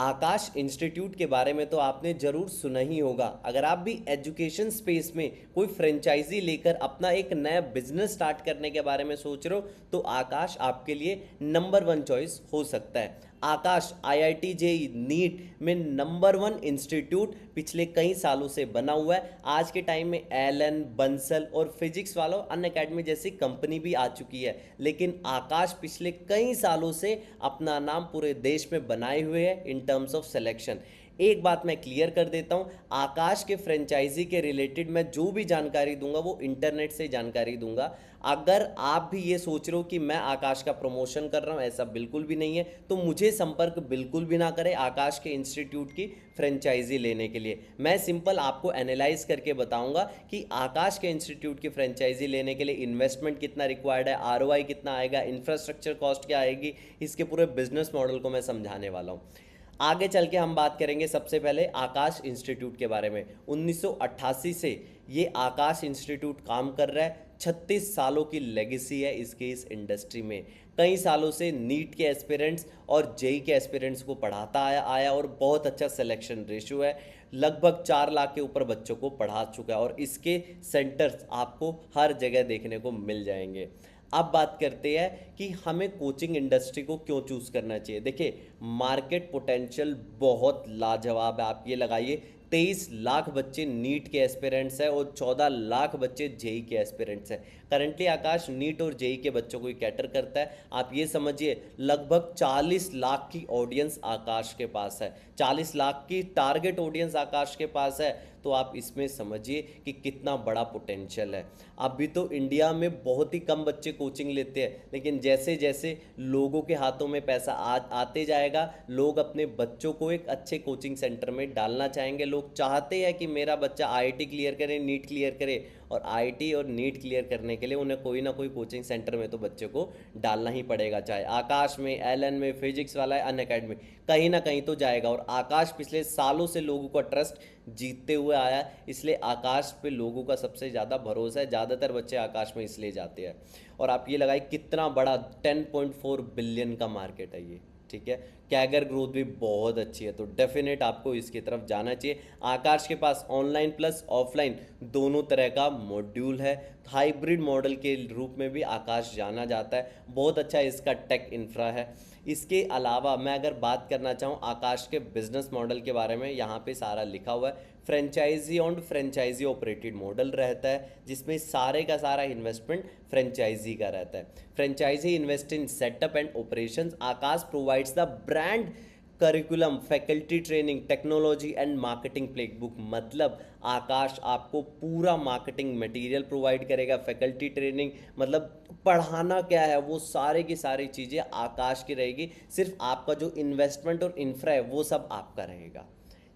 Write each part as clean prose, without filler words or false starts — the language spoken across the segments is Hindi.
आकाश इंस्टीट्यूट के बारे में तो आपने ज़रूर सुना ही होगा। अगर आप भी एजुकेशन स्पेस में कोई फ्रेंचाइजी लेकर अपना एक नया बिजनेस स्टार्ट करने के बारे में सोच रहे हो तो आकाश आपके लिए नंबर वन चॉइस हो सकता है। आकाश आईआईटी जेई नीट में नंबर वन इंस्टीट्यूट पिछले कई सालों से बना हुआ है। आज के टाइम में एलन बंसल और फिजिक्स वालों अन अकेडमी जैसी कंपनी भी आ चुकी है, लेकिन आकाश पिछले कई सालों से अपना नाम पूरे देश में बनाए हुए है इन टर्म्स ऑफ सिलेक्शन। एक बात मैं क्लियर कर देता हूं, आकाश के फ्रेंचाइजी के रिलेटेड मैं जो भी जानकारी दूंगा वो इंटरनेट से जानकारी दूंगा। अगर आप भी ये सोच रहे हो कि मैं आकाश का प्रमोशन कर रहा हूं, ऐसा बिल्कुल भी नहीं है, तो मुझे संपर्क बिल्कुल भी ना करें आकाश के इंस्टीट्यूट की फ्रेंचाइजी लेने के लिए। मैं सिंपल आपको एनालाइज करके बताऊंगा कि आकाश के इंस्टीट्यूट की फ्रेंचाइजी लेने के लिए इन्वेस्टमेंट कितना रिक्वायर्ड है, आरओआई कितना आएगा, इंफ्रास्ट्रक्चर कॉस्ट क्या आएगी, इसके पूरे बिजनेस मॉडल को मैं समझाने वाला हूँ। आगे चल के हम बात करेंगे सबसे पहले आकाश इंस्टीट्यूट के बारे में। 1988 से ये आकाश इंस्टीट्यूट काम कर रहा है। 36 सालों की लेगेसी है इसके इस इंडस्ट्री में। कई सालों से नीट के एस्पिरेंट्स और जेई के एस्पिरेंट्स को पढ़ाता आया और बहुत अच्छा सिलेक्शन रेशियो है। लगभग 4 लाख के ऊपर बच्चों को पढ़ा चुका है और इसके सेंटर्स आपको हर जगह देखने को मिल जाएंगे। अब बात करते हैं कि हमें कोचिंग इंडस्ट्री को क्यों चूज करना चाहिए। देखिए, मार्केट पोटेंशियल बहुत लाजवाब है। आप ये लगाइए, 23 लाख बच्चे नीट के एस्पिरेंट्स हैं और 14 लाख बच्चे जेई के एस्पिरेंट्स हैं। करंटली आकाश नीट और जेई के बच्चों को ही कैटर करता है। आप ये समझिए, लगभग 40 लाख की ऑडियंस आकाश के पास है, 40 लाख की टारगेट ऑडियंस आकाश के पास है। तो आप इसमें समझिए कि कितना बड़ा पोटेंशियल है। अभी तो इंडिया में बहुत ही कम बच्चे कोचिंग लेते हैं, लेकिन जैसे जैसे लोगों के हाथों में पैसा आते जाएगा, लोग अपने बच्चों को एक अच्छे कोचिंग सेंटर में डालना चाहेंगे। लोग चाहते हैं कि मेरा बच्चा आईआईटी क्लियर करे, नीट क्लियर करे, और आईआईटी और नीट क्लियर करने के लिए उन्हें कोई ना कोई कोचिंग सेंटर में तो बच्चे को डालना ही पड़ेगा। चाहे आकाश में, एलन में, फिजिक्स वाला है, अन अकेडमी, कहीं ना कहीं तो जाएगा। और आकाश पिछले सालों से लोगों का ट्रस्ट जीतते हुए आया, इसलिए आकाश पे लोगों का सबसे ज़्यादा भरोसा है। ज़्यादातर बच्चे आकाश में इसलिए जाते हैं। और आप ये लगाए कितना बड़ा 10.4 बिलियन का मार्केट है ये, ठीक है। कैगर ग्रोथ भी बहुत अच्छी है, तो डेफिनेट आपको इसकी तरफ जाना चाहिए। आकाश के पास ऑनलाइन प्लस ऑफलाइन दोनों तरह का मॉड्यूल है। हाइब्रिड मॉडल के रूप में भी आकाश जाना जाता है। बहुत अच्छा इसका टेक इंफ्रा है। इसके अलावा मैं अगर बात करना चाहूँ आकाश के बिजनेस मॉडल के बारे में, यहाँ पे सारा लिखा हुआ है। Franchisee on franchisee operated model रहता है, जिसमें सारे का सारा इन्वेस्टमेंट फ्रेंचाइजी का रहता है। Franchisee invest in setup and operations. Aakash provides the brand curriculum, faculty training, technology and marketing playbook. मतलब आकाश आपको पूरा मार्केटिंग मटेरियल प्रोवाइड करेगा, फैकल्टी ट्रेनिंग, मतलब पढ़ाना क्या है वो सारे की सारी चीज़ें आकाश की रहेगी। सिर्फ आपका जो इन्वेस्टमेंट और इंफ्रा है वो सब आपका रहेगा।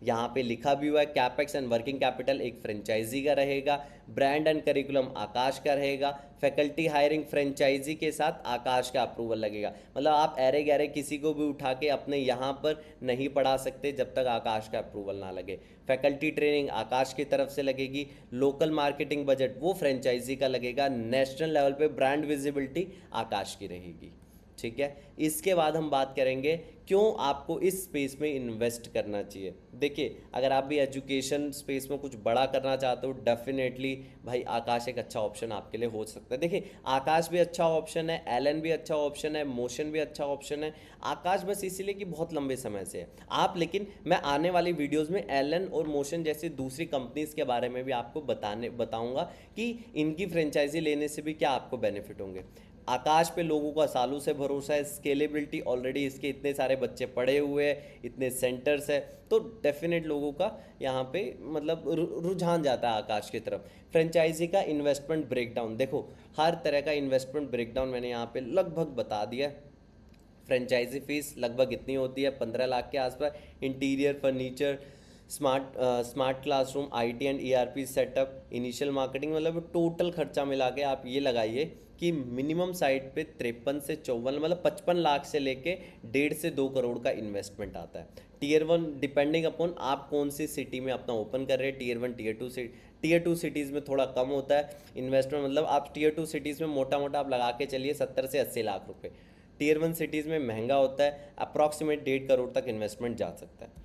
यहाँ पे लिखा भी हुआ है, कैपेक्स एंड वर्किंग कैपिटल एक फ्रेंचाइजी का रहेगा, ब्रांड एंड करिकुलम आकाश का रहेगा, फैकल्टी हायरिंग फ्रेंचाइजी के साथ आकाश का अप्रूवल लगेगा। मतलब आप ऐरे गैरे किसी को भी उठा के अपने यहाँ पर नहीं पढ़ा सकते जब तक आकाश का अप्रूवल ना लगे। फैकल्टी ट्रेनिंग आकाश की तरफ से लगेगी। लोकल मार्केटिंग बजट वो फ्रेंचाइजी का लगेगा। नेशनल लेवल पे ब्रांड विजिबिलिटी आकाश की रहेगी, ठीक है। इसके बाद हम बात करेंगे क्यों आपको इस स्पेस में इन्वेस्ट करना चाहिए। देखिए, अगर आप भी एजुकेशन स्पेस में कुछ बड़ा करना चाहते हो, डेफिनेटली भाई आकाश एक अच्छा ऑप्शन आपके लिए हो सकता है। देखिए, आकाश भी अच्छा ऑप्शन है, एलन भी अच्छा ऑप्शन है, मोशन भी अच्छा ऑप्शन है। आकाश बस इसीलिए कि बहुत लंबे समय से है आप, लेकिन मैं आने वाली वीडियोज़ में एलन और मोशन जैसी दूसरी कंपनीज के बारे में भी आपको बताऊंगा कि इनकी फ्रेंचाइजी लेने से भी क्या आपको बेनिफिट होंगे। आकाश पे लोगों का सालों से भरोसा है। स्केलेबिलिटी ऑलरेडी इसके इतने सारे बच्चे पढ़े हुए हैं, इतने सेंटर्स है, तो डेफिनेट लोगों का यहाँ पे मतलब रुझान जाता है आकाश की तरफ। फ्रेंचाइजी का इन्वेस्टमेंट ब्रेकडाउन देखो, हर तरह का इन्वेस्टमेंट ब्रेकडाउन मैंने यहाँ पे लगभग बता दिया। फ्रेंचाइजी फीस लगभग इतनी होती है 15 लाख के आसपास। Interior furniture, smart classroom, IT and ERP setup, initial marketing, मतलब टोटल खर्चा मिला के आप ये लगाइए कि मिनिमम साइट पे 53 से 54 मतलब 55 लाख से लेके 1.5 से 2 करोड़ का इन्वेस्टमेंट आता है। टीयर 1 डिपेंडिंग अपॉन आप कौन सी सिटी में अपना ओपन कर रहे हैं। टीयर 1 टीयर 2 सिटीज़ में थोड़ा कम होता है इन्वेस्टमेंट। मतलब आप टीयर 2 सिटीज़ में मोटा मोटा आप लगा के चलिए 70 से 80 लाख रुपए। टीयर 1 सिटीज़ में महंगा होता है, अप्रॉक्सीमेट 1.5 करोड़ तक इन्वेस्टमेंट जा सकता है।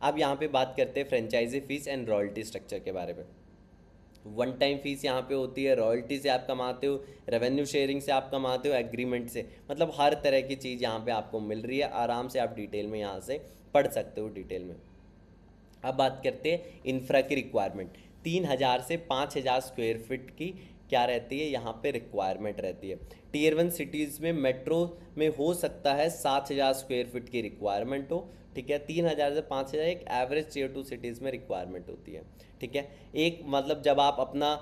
अब यहाँ पे बात करते हैं franchisee fees and royalty structure के बारे में। वन टाइम फीस यहाँ पे होती है, रॉयल्टी से आप कमाते हो, रेवेन्यू शेयरिंग से आप कमाते हो, एग्रीमेंट से, मतलब हर तरह की चीज़ यहाँ पे आपको मिल रही है। आराम से आप डिटेल में यहाँ से पढ़ सकते हो डिटेल में। अब बात करते हैं इंफ्रा की रिक्वायरमेंट। 3,000 से 5,000 स्क्वायर फीट की क्या रहती है यहाँ पे रिक्वायरमेंट रहती है। टीयर 1 सिटीज़ में मेट्रो में हो सकता है 7,000 स्क्वायर फीट की रिक्वायरमेंट हो, ठीक है। 3,000 से 5,000 एक एवरेज टीयर 2 सिटीज़ में रिक्वायरमेंट होती है, ठीक है। एक मतलब जब आप अपना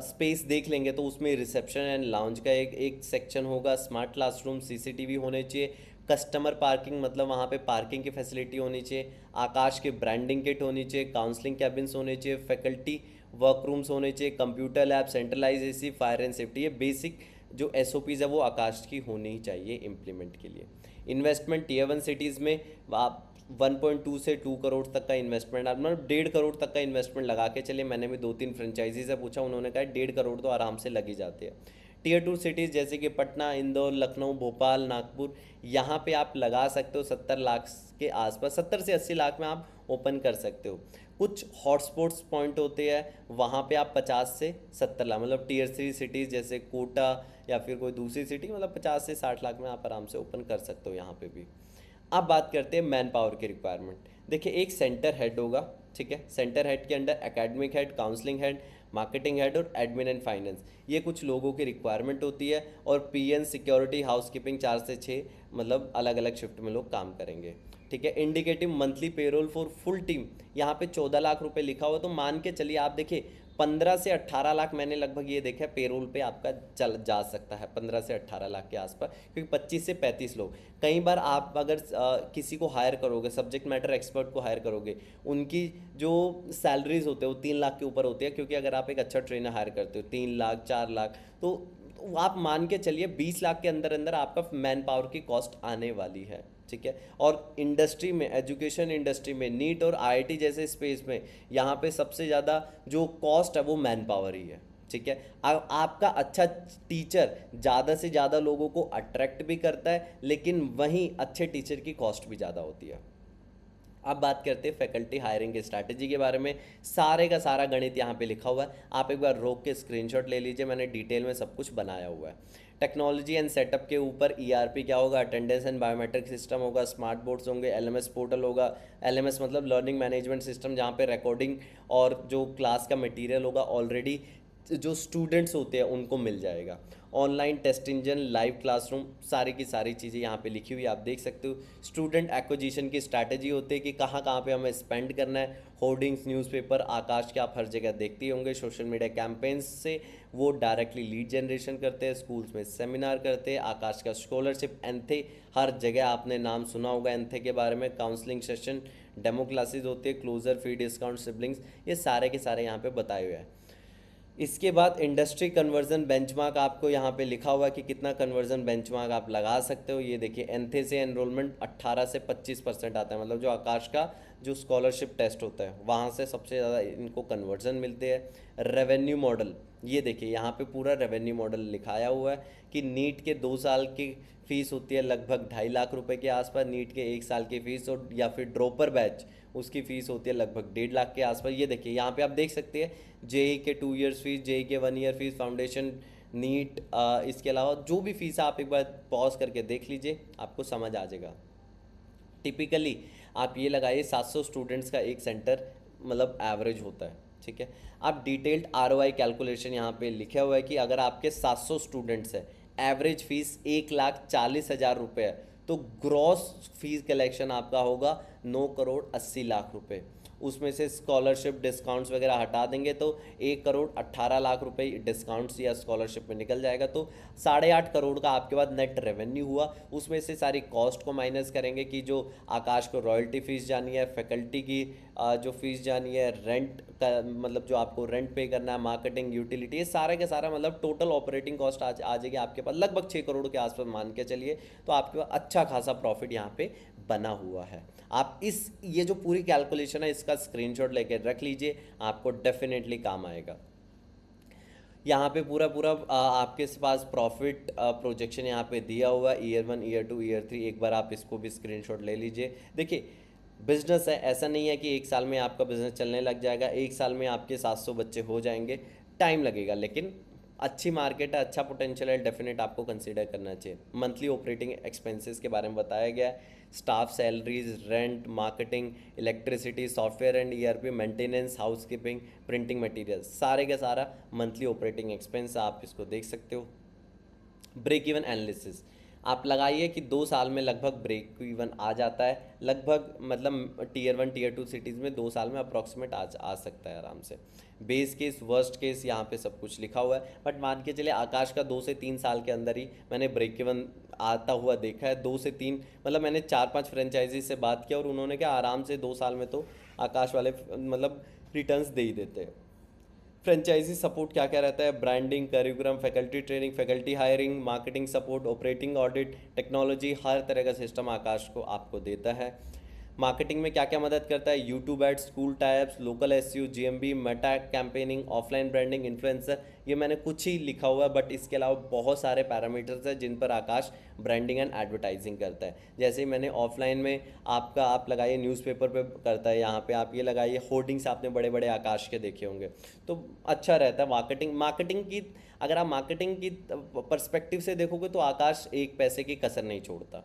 स्पेस देख लेंगे तो उसमें रिसेप्शन एंड लाउंज का एक सेक्शन होगा, स्मार्ट क्लासरूम, सीसीटीवी होने चाहिए, कस्टमर पार्किंग मतलब वहाँ पे पार्किंग की फैसिलिटी होनी चाहिए, आकाश के ब्रांडिंग किट होनी चाहिए, काउंसलिंग कैबिन्स होने चाहिए, फैकल्टी वर्करूम्स होने चाहिए, computer lab, centralise AC, fire and safety. ये बेसिक जो एसओपीज़ है वो आकाश की होनी ही चाहिए इम्प्लीमेंट के लिए। इन्वेस्टमेंट टीयर 1 सिटीज़ में आप 1.2 से 2 करोड़ तक का इन्वेस्टमेंट, आप मतलब 1.5 करोड़ तक का इन्वेस्टमेंट लगा के चलिए। मैंने भी 2-3 फ्रेंचाइजी से पूछा, उन्होंने कहा 1.5 करोड़ तो आराम से लग ही जाते हैं। टीयर 2 सिटीज़ जैसे कि पटना, इंदौर, लखनऊ, भोपाल, नागपुर, यहाँ पे आप लगा सकते हो 70 लाख के आसपास, 70 से 80 लाख में आप ओपन कर सकते हो। कुछ हॉटस्पॉट्स पॉइंट होते हैं वहाँ पे आप 50 से 70 लाख, मतलब टीयर 3 सिटीज़ जैसे कोटा या फिर कोई दूसरी सिटी, मतलब 50 से 60 लाख में आप आराम से ओपन कर सकते हो यहाँ पे भी। अब बात करते हैं मैन पावर की रिक्वायरमेंट। देखिए एक सेंटर हेड होगा, ठीक है। सेंटर हेड के under academic head, counselling head, marketing head और एडमिन एंड फाइनेंस, ये कुछ लोगों की रिक्वायरमेंट होती है। और पीएन, सिक्योरिटी, हाउसकीपिंग 4 से 6 मतलब अलग अलग शिफ्ट में लोग काम करेंगे, ठीक है। Indicative monthly payroll for full team, यहाँ पे 14 लाख रुपए लिखा हुआ, तो मान के चलिए आप देखिए 15 से 18 लाख मैंने लगभग ये देखा है पेरोल पे आपका चल जा सकता है, 15 से 18 लाख के आसपास, क्योंकि 25 से 35 लोग। कई बार आप अगर किसी को हायर करोगे, सब्जेक्ट मैटर एक्सपर्ट को हायर करोगे, उनकी जो सैलरीज होते हैं वो 3 लाख के ऊपर होती है, क्योंकि अगर आप एक अच्छा ट्रेनर हायर करते हो 3 लाख 4 लाख, तो आप मान के चलिए 20 लाख के अंदर अंदर आपका मैन पावर की कॉस्ट आने वाली है, ठीक है। और इंडस्ट्री में, एजुकेशन इंडस्ट्री में, नीट और आईआईटी जैसे स्पेस में यहाँ पे सबसे ज़्यादा जो कॉस्ट है वो मैन पावर ही है, ठीक है। आपका अच्छा टीचर ज़्यादा से ज़्यादा लोगों को अट्रैक्ट भी करता है, लेकिन वहीं अच्छे टीचर की कॉस्ट भी ज़्यादा होती है। अब बात करते हैं फैकल्टी हायरिंग की स्ट्रैटेजी के बारे में। सारे का सारा गणित यहाँ पे लिखा हुआ है, आप एक बार रोक के स्क्रीनशॉट ले लीजिए, मैंने डिटेल में सब कुछ बनाया हुआ है। टेक्नोलॉजी एंड सेटअप के ऊपर ईआरपी क्या होगा, अटेंडेंस एंड बायोमेट्रिक सिस्टम होगा, स्मार्ट बोर्ड्स होंगे, एलएमएस पोर्टल होगा। एलएमएस मतलब लर्निंग मैनेजमेंट सिस्टम, जहाँ पे रिकॉर्डिंग और जो क्लास का मटेरियल होगा ऑलरेडी जो स्टूडेंट्स होते हैं उनको मिल जाएगा। Online test engine, live classroom, सारी की सारी चीज़ें यहाँ पे लिखी हुई आप देख सकते हो। स्टूडेंट एक्विजिशन की स्ट्रैटेजी होती है कि कहाँ कहाँ पे हमें स्पेंड करना है। होर्डिंग्स, न्यूज़पेपर, आकाश के आप हर जगह देखते ही होंगे। सोशल मीडिया कैंपेन्स से वो डायरेक्टली लीड जनरेशन करते हैं, स्कूल्स में सेमिनार करते हैं। आकाश का स्कॉलरशिप, एंथे, हर जगह आपने नाम सुना होगा एंथे के बारे में। काउंसलिंग सेशन, डेमो क्लासेज होती है, क्लोजर फी, डिस्काउंट, सिबलिंग्स, ये सारे के सारे यहाँ पे बताए हुए हैं। इसके बाद इंडस्ट्री कन्वर्जन बेंचमार्क आपको यहाँ पे लिखा हुआ है कि कितना कन्वर्जन बेंचमार्क आप लगा सकते हो। ये देखिए एंथे से एनरोलमेंट 18 से 25% आता है, मतलब जो आकाश का जो स्कॉलरशिप टेस्ट होता है वहाँ से सबसे ज़्यादा इनको कन्वर्जन मिलते हैं। रेवेन्यू मॉडल, ये देखिए यहाँ पे पूरा रेवेन्यू मॉडल लिखाया हुआ है कि नीट के 2 साल की फ़ीस होती है लगभग 2.5 लाख रुपए के आसपास, नीट के 1 साल की फ़ीस, और या फिर ड्रॉपर बैच उसकी फ़ीस होती है लगभग 1.5 लाख के आसपास। ये देखिए यहाँ पे आप देख सकते हैं जेई के 2 ईयर्स फीस, जेई के 1 ईयर फीस, फाउंडेशन, नीट, इसके अलावा जो भी फीस है आप एक बार पॉज करके देख लीजिए, आपको समझ आ जाएगा। टिपिकली आप ये लगाइए 700 स्टूडेंट्स का एक सेंटर मतलब एवरेज होता है, ठीक है। आप डिटेल्ड आरओआई कैलकुलेशन यहाँ पे लिखा हुआ है कि अगर आपके 700 स्टूडेंट्स है, एवरेज फीस 1,40,000 रुपये है, तो ग्रॉस फीस कलेक्शन आपका होगा 9,80,00,000 रुपये। उसमें से स्कॉलरशिप डिस्काउंट्स वगैरह हटा देंगे तो 1,18,00,000 रुपए डिस्काउंट्स या स्कॉलरशिप में निकल जाएगा, तो 8.5 करोड़ का आपके पास नेट रेवेन्यू हुआ। उसमें से सारी कॉस्ट को माइनस करेंगे कि जो आकाश को रॉयल्टी फीस जानी है, फैकल्टी की जो फीस जानी है, रेंट का मतलब जो आपको रेंट पे करना है, मार्केटिंग, यूटिलिटी, ये सारा का सारा मतलब टोटल ऑपरेटिंग कॉस्ट आ जाएगी आपके पास लगभग 6 करोड़ के आसपास मान के चलिए। तो आपके पास अच्छा खासा प्रॉफिट यहाँ पे बना हुआ है। आप ये जो पूरी कैलकुलेशन है इसका स्क्रीनशॉट लेके रख लीजिए, आपको डेफिनेटली काम आएगा। यहाँ पे पूरा पूरा आपके पास प्रॉफिट प्रोजेक्शन यहाँ पे दिया हुआ है, ईयर 1, ईयर 2, ईयर 3। एक बार आप इसको भी स्क्रीनशॉट ले लीजिए। देखिए, बिजनेस है, ऐसा नहीं है कि एक साल में आपका बिजनेस चलने लग जाएगा, एक साल में आपके 700 बच्चे हो जाएंगे। टाइम लगेगा, लेकिन अच्छी मार्केट है, अच्छा पोटेंशियल है, डेफिनेट आपको कंसीडर करना चाहिए। मंथली ऑपरेटिंग एक्सपेंसेस के बारे में बताया गया है। Staff salaries, rent, marketing, electricity, software and ERP, maintenance, housekeeping, printing material, सारे का सारा मंथली ऑपरेटिंग एक्सपेंस आप इसको देख सकते हो। ब्रेक इवन एनालिसिस आप लगाइए कि 2 साल में लगभग ब्रेक इवन आ जाता है, लगभग मतलब टीयर 1 टीयर 2 सिटीज़ में 2 साल में अप्रॉक्सीमेट आ सकता है आराम से। बेस केस, वर्स्ट केस, यहाँ पे सब कुछ लिखा हुआ है, बट मान के चलिए आकाश का 2 से 3 साल के अंदर ही मैंने ब्रेक इवन आता हुआ देखा है। 2 से 3 मतलब मैंने 4-5 फ्रेंचाइजी से बात किया और उन्होंने क्या आराम से 2 साल में तो आकाश वाले मतलब रिटर्न्स दे ही देते हैं। फ्रेंचाइजी सपोर्ट क्या क्या रहता है? Branding, curriculum, faculty training, faculty hiring, marketing support, operating audit, technology, हर तरह का सिस्टम आकाश को आपको देता है। मार्केटिंग में क्या क्या मदद करता है? YouTube ads, school types, local SEO, GMB, Meta campaigning, offline branding, influencer. ये मैंने कुछ ही लिखा हुआ है, बट इसके अलावा बहुत सारे पैरामीटर्स हैं जिन पर आकाश ब्रांडिंग एंड एडवर्टाइजिंग करता है। जैसे मैंने ऑफलाइन में आपका आप लगाइए न्यूज़पेपर पे करता है, यहाँ पे आप ये लगाइए होर्डिंग्स, आपने बड़े बड़े आकाश के देखे होंगे, तो अच्छा रहता है। मार्केटिंग मार्केटिंग की अगर आप मार्केटिंग की पर्सपेक्टिव से देखोगे तो आकाश एक पैसे की कसर नहीं छोड़ता।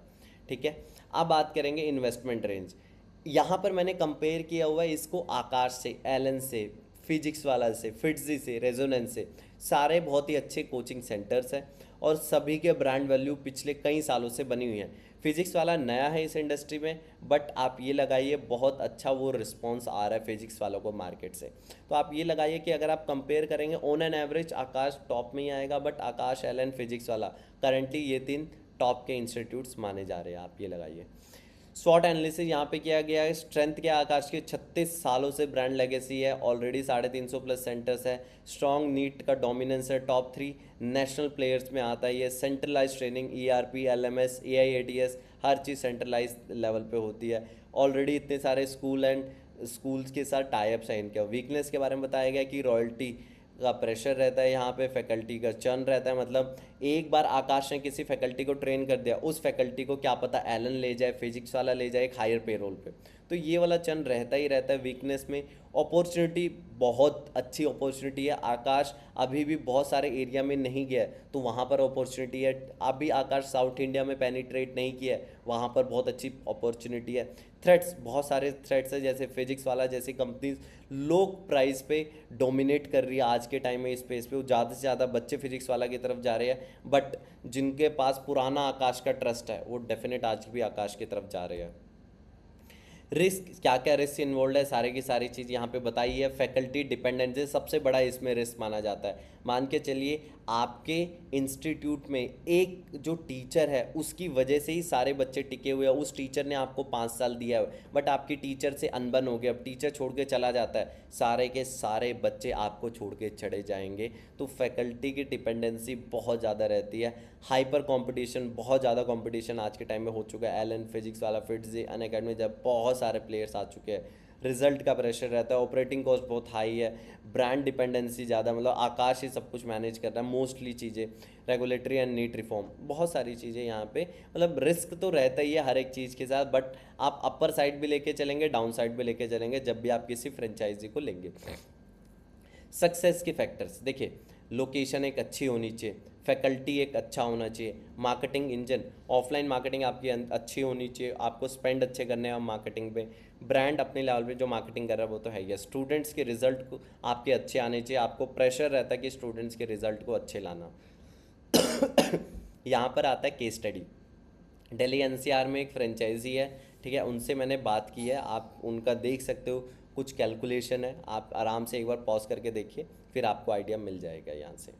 ठीक है, अब बात करेंगे इन्वेस्टमेंट रेंज। यहाँ पर मैंने कंपेयर किया हुआ है इसको आकाश से, एलन से, फिजिक्स वाला से, फिट्जी से, रेजोनेंस से। सारे बहुत ही अच्छे कोचिंग सेंटर्स हैं और सभी के ब्रांड वैल्यू पिछले कई सालों से बनी हुई हैं। फिजिक्स वाला नया है इस इंडस्ट्री में, बट आप ये लगाइए बहुत अच्छा वो रिस्पॉन्स आ रहा है फिजिक्स वालों को मार्केट से। तो आप ये लगाइए कि अगर आप कंपेयर करेंगे on an average Akash top में ही आएगा, बट आकाश, एलन, फिजिक्स वाला करंटली ये 3 टॉप के इंस्टीट्यूट्स माने जा रहे हैं। आप ये लगाइए। स्वॉट एनालिसिस यहाँ पे किया गया है। स्ट्रेंथ क्या? आकाश के 36 सालों से ब्रांड लेगेसी है, ऑलरेडी 350 प्लस सेंटर्स है, स्ट्रॉन्ग नीट का डोमिनेंस है, टॉप 3 नेशनल प्लेयर्स में आता है ये। सेंट्रलाइज ट्रेनिंग, ईआरपी, एलएमएस, एआईएटीएस, हर चीज़ सेंट्रलाइज लेवल पे होती है। ऑलरेडी इतने सारे स्कूल एंड स्कूल्स के साथ टाइप्स हैं इनके। वीकनेस के बारे में बताया गया कि रॉयल्टी का प्रेशर रहता है, यहाँ पे फैकल्टी का चर्न रहता है। मतलब एक बार आकाश ने किसी फैकल्टी को ट्रेन कर दिया, उस फैकल्टी को क्या पता एलन ले जाए, फिजिक्स वाला ले जाए एक हायर पेरोल पे, तो ये वाला चर्न रहता ही रहता है। वीकनेस में अपॉर्चुनिटी, बहुत अच्छी अपॉर्चुनिटी है। आकाश अभी भी बहुत सारे एरिया में नहीं गया है, तो वहाँ पर अपॉर्चुनिटी है। अभी आकाश साउथ इंडिया में पेनिट्रेट नहीं किया है, वहाँ पर बहुत अच्छी अपॉर्चुनिटी है। थ्रेट्स, बहुत सारे थ्रेट्स है, जैसे फिजिक्स वाला जैसी कंपनीज लो प्राइस पे डोमिनेट कर रही है आज के टाइम में इस स्पेस पे। वो ज़्यादा से ज़्यादा बच्चे फिजिक्स वाला की तरफ जा रहे हैं, बट जिनके पास पुराना आकाश का ट्रस्ट है वो डेफिनेट आज भी आकाश की तरफ जा रहे हैं। रिस्क, क्या क्या रिस्क इन्वॉल्व है, सारे की सारी चीज़ यहाँ पे बताई है। फैकल्टी डिपेंडेंसी सबसे बड़ा इसमें रिस्क माना जाता है। मान के चलिए आपके इंस्टीट्यूट में एक जो टीचर है उसकी वजह से ही सारे बच्चे टिके हुए हैं। उस टीचर ने आपको 5 साल दिया है, बट आपकी टीचर से अनबन हो गया, अब टीचर छोड़ के चला जाता है, सारे के सारे बच्चे आपको छोड़ के चढ़े जाएंगे। तो फैकल्टी की डिपेंडेंसी बहुत ज़्यादा रहती है। हाइपर कंपटीशन, बहुत ज़्यादा कंपटीशन आज के टाइम में हो चुका है। एलन, फिजिक्स वाला, फिट्जी, अनअकैडमी, जब बहुत सारे प्लेयर्स आ चुके हैं। रिजल्ट का प्रेशर रहता है, ऑपरेटिंग कॉस्ट बहुत हाई है, ब्रांड डिपेंडेंसी ज़्यादा, मतलब आकाश ही सब कुछ मैनेज कर रहा है मोस्टली चीज़ें। रेगुलेटरी एंड नीट रिफॉर्म, बहुत सारी चीज़ें यहाँ पे, मतलब रिस्क तो रहता ही है हर एक चीज़ के साथ, बट आप अपर साइड भी लेके चलेंगे, डाउन साइड भी लेके चलेंगे जब भी आप किसी फ्रेंचाइजी को लेंगे। सक्सेस के फैक्टर्स देखिए, लोकेशन एक अच्छी होनी चाहिए, फैकल्टी एक अच्छा होना चाहिए, मार्केटिंग इंजन, ऑफलाइन मार्केटिंग आपकी अच्छी होनी चाहिए, आपको स्पेंड अच्छे करने हैं मार्केटिंग पे, ब्रांड अपने लेवल पे जो मार्केटिंग कर रहा है वो तो है ही। स्टूडेंट्स के रिजल्ट को आपके अच्छे आने चाहिए, आपको प्रेशर रहता है कि स्टूडेंट्स के रिजल्ट को अच्छे लाना। यहाँ पर आता है केस स्टडी। दिल्ली एनसीआर में एक फ्रेंचाइजी है, ठीक है, उनसे मैंने बात की है, आप उनका देख सकते हो, कुछ कैलकुलेशन है, आप आराम से एक बार पॉज करके देखिए, फिर आपको आइडिया मिल जाएगा यहाँ से।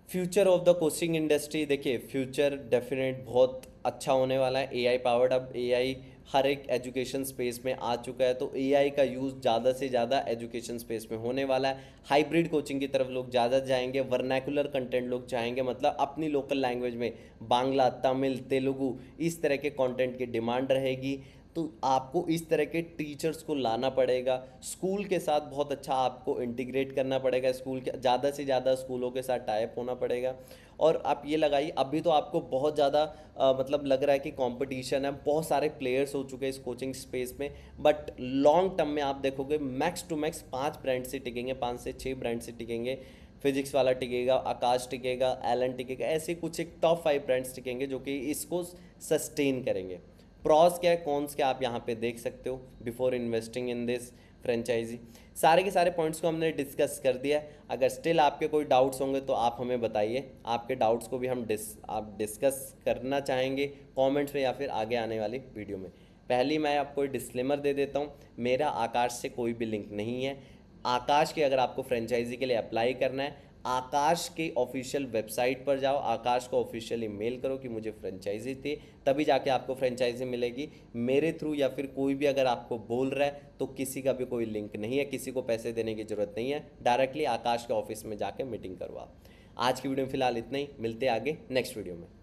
Future of the coaching industry, देखिए फ्यूचर डेफिनेट बहुत अच्छा होने वाला है। एआई पावर्ड, अब एआई हर एक एजुकेशन स्पेस में आ चुका है, तो एआई का यूज़ ज़्यादा से ज़्यादा एजुकेशन स्पेस में होने वाला है। हाइब्रिड कोचिंग की तरफ लोग ज़्यादा जाएंगे, वर्नैकुलर कंटेंट लोग चाहेंगे, मतलब अपनी लोकल लैंग्वेज में बांग्ला, तमिल, तेलुगु, इस तरह के कंटेंट की डिमांड रहेगी। तो आपको इस तरह के टीचर्स को लाना पड़ेगा, स्कूल के साथ बहुत अच्छा आपको इंटीग्रेट करना पड़ेगा, स्कूल के ज़्यादा से ज़्यादा स्कूलों के साथ टाइप होना पड़ेगा। और आप ये लगाइए, अभी तो आपको बहुत ज़्यादा मतलब लग रहा है कि कंपटीशन है, बहुत सारे प्लेयर्स हो चुके हैं इस कोचिंग स्पेस में, बट लॉन्ग टर्म में आप देखोगे मैक्स टू मैक्स 5 ब्रांड से टिकेंगे, 5 से 6 ब्रांड से टिकेंगे। फिजिक्स वाला टिकेगा, आकाश टिकेगा, एलन टिकेगा, ऐसे कुछ एक टॉप 5 ब्रांड्स टिकेंगे जो कि इसको सस्टेन करेंगे। प्रॉस क्या है, कॉन्स क्या, आप यहाँ पे देख सकते हो before investing in this franchisee. सारे के सारे पॉइंट्स को हमने डिस्कस कर दिया है। अगर स्टिल आपके कोई डाउट्स होंगे तो आप हमें बताइए, आपके डाउट्स को भी हम आप डिस्कस करना चाहेंगे कमेंट्स में या फिर आगे आने वाली वीडियो में। पहली मैं आपको डिस्क्लेमर दे देता हूँ, मेरा आकाश से कोई भी लिंक नहीं है। आकाश के अगर आपको फ्रेंचाइजी के लिए अप्लाई करना है, आकाश के ऑफिशियल वेबसाइट पर जाओ, आकाश को ऑफिशियली मेल करो कि मुझे फ्रेंचाइजी थी, तभी जाके आपको फ्रेंचाइजी मिलेगी। मेरे थ्रू या फिर कोई भी अगर आपको बोल रहा है तो किसी का भी कोई लिंक नहीं है, किसी को पैसे देने की ज़रूरत नहीं है, डायरेक्टली आकाश के ऑफिस में जाके मीटिंग करो आप। आज की वीडियो में फिलहाल इतना ही, मिलते हैं आगे नेक्स्ट वीडियो में।